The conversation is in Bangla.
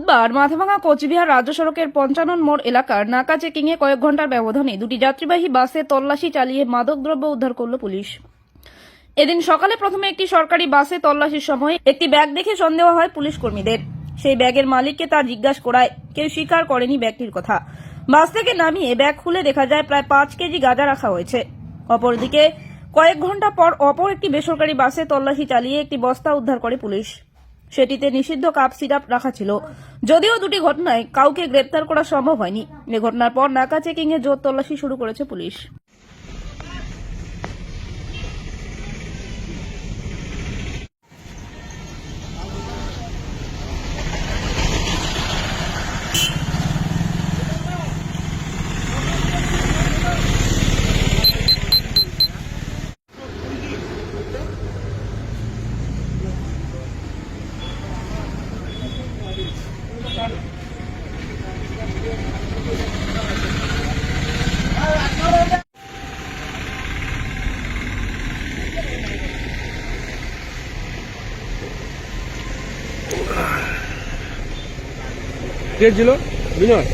বুধবার মাথাভাঙা কোচবিহার রাজ্য সড়কের ৫৫ মোড় এলাকার নাকা চেকিংয়ে কয়েক ঘন্টার ব্যবধানে দুটি যাত্রীবাহী বাসে তল্লাশি চালিয়ে মাদকদ্রব্য উদ্ধার করল পুলিশ। এদিন সকালে প্রথমে একটি সরকারি বাসে তল্লাশির সময় একটি ব্যাগ দেখে সন্দেহ হয় পুলিশ কর্মীদের। সেই ব্যাগের মালিককে তা জিজ্ঞাসা করায় কেউ স্বীকার করেনি ব্যাগটির কথা। বাস থেকে নামিয়ে ব্যাগ খুলে দেখা যায় প্রায় 5 কেজি গাঁজা রাখা হয়েছে। অপরদিকে কয়েক ঘন্টা পর অপর একটি বেসরকারি বাসে তল্লাশি চালিয়ে একটি বস্তা উদ্ধার করে পুলিশ। সেটিতে নিষিদ্ধ কাপ সিরাপ রাখা ছিল। যদিও দুটি ঘটনায় কাউকে গ্রেপ্তার করা সম্ভব হয়নি। এ ঘটনার পর নাকা চেকিং এ জোর তল্লাশি শুরু করেছে পুলিশ। কে ছিল? বিনয়।